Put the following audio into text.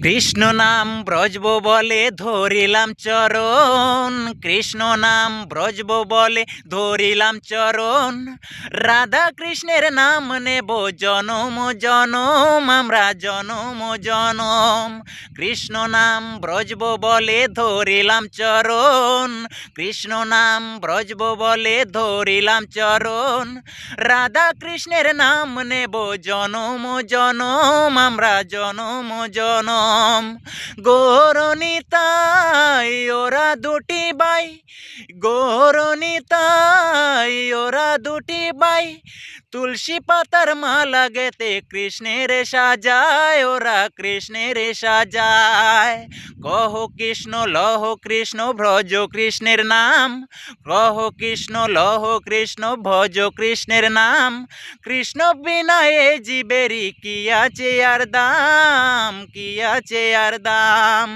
কৃষ্ণ নাম ব্রজব বলে ধরিলাম চরণ, কৃষ্ণ নাম ব্রজব বলে ধরিলাম চরণ। রাধা কৃষ্ণের নাম নেব জনম জনম, আমরা জনম জনম। কৃষ্ণ নাম ব্রজব বলে ধরিলাম চরণ, কৃষ্ণ নাম ব্রজব বলে ধরিলাম চরণ। রাধা কৃষ্ণের নাম নেব জনম জনম, আমরা জনম জনম। গৌরনিতাই ওরা দুটি বাই, গৌরনিতাই ওরা দুটি বাই। তুলসী পাতার মালা গেতে কৃষ্ণের সাজায়, ওরা কৃষ্ণের সাজায়। কহ কৃষ্ণ লহ কৃষ্ণ ভজ কৃষ্ণের নাম, কহ কৃষ্ণ লহ কৃষ্ণ ভজ কৃষ্ণের নাম। কৃষ্ণ বিনা এ জীবেরই কি আছে আর দাম, কি আছে আর দাম।